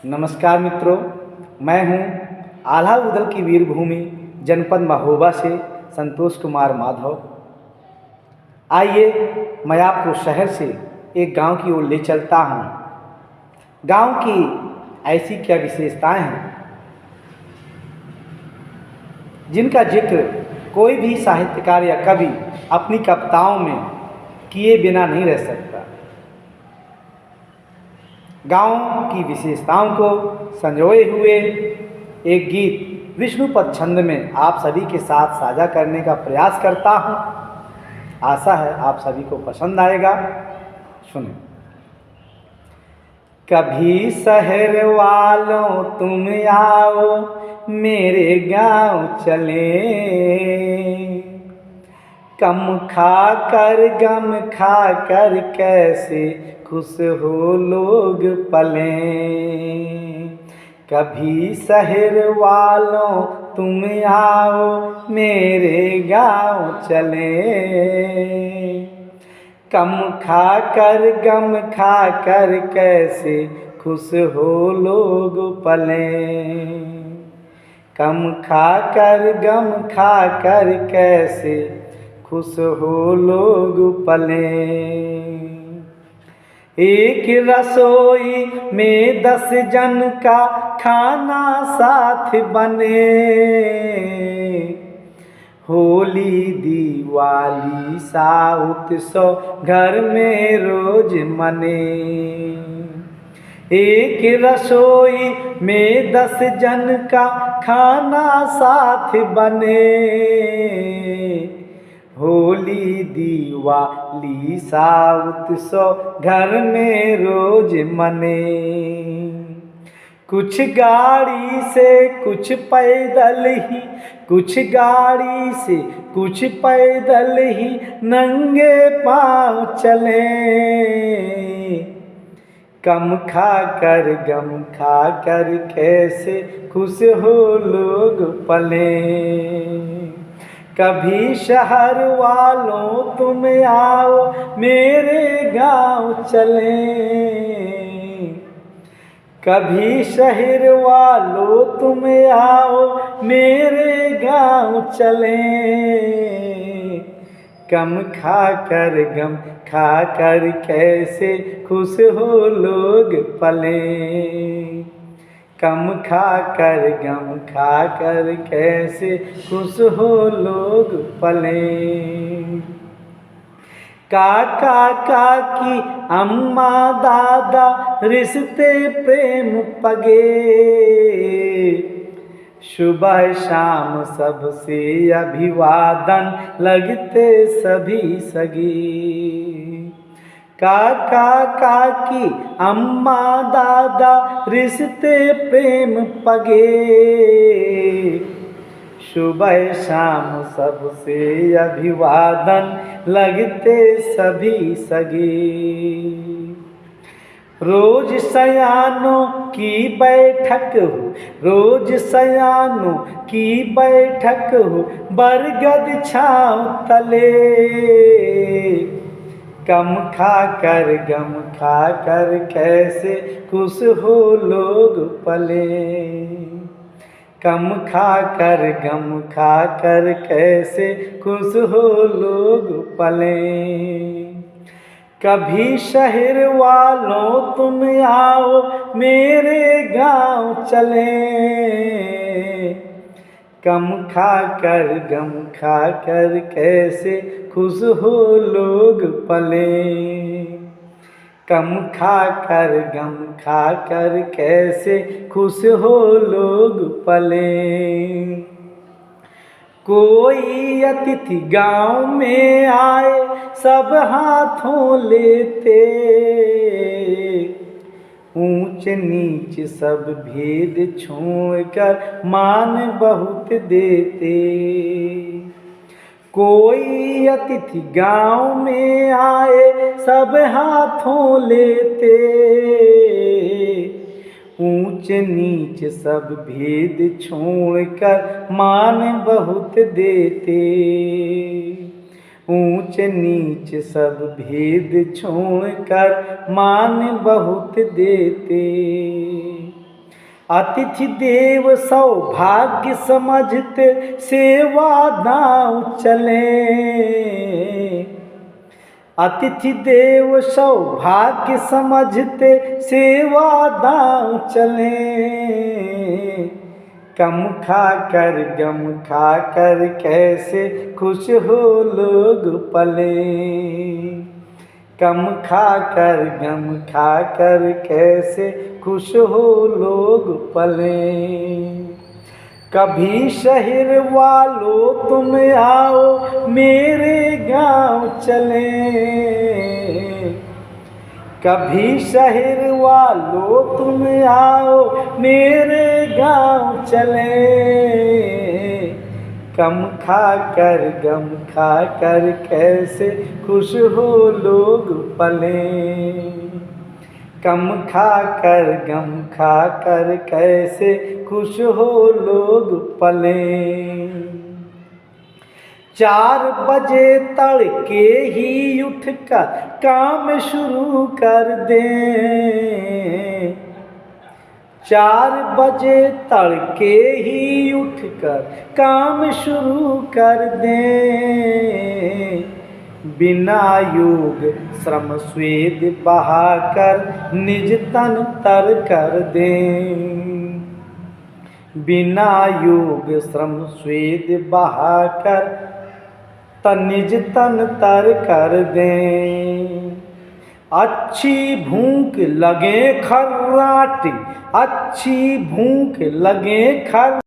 नमस्कार मित्रों, मैं हूं आल्हा उदल की वीरभूमि जनपद महोबा से संतोष कुमार माधव। आइए मैं आपको शहर से एक गांव की ओर ले चलता हूं। गांव की ऐसी क्या विशेषताएं हैं जिनका जिक्र कोई भी साहित्यकार या कवि अपनी कविताओं में किए बिना नहीं रह सकता। गांव की विशेषताओं को संजोए हुए एक गीत विष्णुपद छंद में आप सभी के साथ साझा करने का प्रयास करता हूं। आशा है आप सभी को पसंद आएगा। सुने। कभी शहर वालों तुम आओ मेरे गांव चले, कम खा कर गम खा कर कैसे खुश हो लोग पले। कभी शहर वालों तुम आओ मेरे गांव चले, कम खा कर गम खा कर कैसे खुश हो लोग पले। कम खा कर गम खा कर कैसे खुश हो लोग पले। एक रसोई में 10 जन का खाना साथ बने, होली दिवाली साउथ सौ घर में रोज मने। एक रसोई में 10 जन का खाना साथ बने, होली दिवाली साउथ सौ घर में रोज मने। कुछ गाड़ी से कुछ पैदल ही, कुछ गाड़ी से कुछ पैदल ही नंगे पाँव चले। कम खा कर गम खा कर कैसे खुश हो लोग पले। कभी शहर वालों तुम आओ मेरे गांव चले, कभी शहर वालों तुम आओ मेरे गांव चले। कम खा कर गम खा कर कैसे खुश हो लोग पले। कम खा कर गम खा कर कैसे खुश हो लोग पले। काका काकी अम्मा दादा रिश्ते प्रेम पगे, सुबह शाम सबसे अभिवादन लगते सभी सगे। काका काकी अम्मा दादा रिश्ते प्रेम पगे, सुबह शाम सबसे अभिवादन लगते सभी सगे। रोज सयानों की बैठक हो, रोज सयानों की बैठक हो बरगद छाँव तले। कम खा कर गम खा कर कैसे खुश हो लोग पले। कम खा कर गम खा कर कैसे खुश हो लोग पले। कभी शहर वालों तुम आओ मेरे गांव चले, कम खा कर गम खा कर कैसे खुश हो लोग पले। कम खा कर गम खा कर कैसे खुश हो लोग पले। कोई अतिथि गांव में आए सब हाथों लेते, ऊंच नीच सब भेद छोड़ कर मान बहुत देते। कोई अतिथि गांव में आए सब हाथों लेते, ऊंच नीच सब भेद छोड़कर मान बहुत देते। ऊंच नीच सब भेद छोड़कर मान बहुत देते। अतिथि देव सौभाग्य समझते सेवा दांव चले। अतिथि देव सौभाग्य समझते सेवा दांव चले। कम खाकर गम खाकर कैसे खुश हो लोग पले। कम खाकर गम खाकर कैसे खुश हो लोग पले। कभी शहर वालों तुम आओ मेरे गांव चले। कभी शहर वालों तुम आओ मेरे गांव चले। कम खाकर गम खाकर कैसे खुश हो लोग पले। कम खाकर गम खाकर कैसे खुश हो लोग पले। 4 बजे तड़के ही उठकर काम शुरू कर दें। 4 बजे तड़के ही उठकर काम शुरू कर दें। बिना योग श्रम स्वेद बहाकर निज तन तर कर दें। बिना योग श्रम स्वेद बहाकर निज तन तर कर दें। अच्छी भूख लगे खर्राटी, अच्छी भूख लगे खर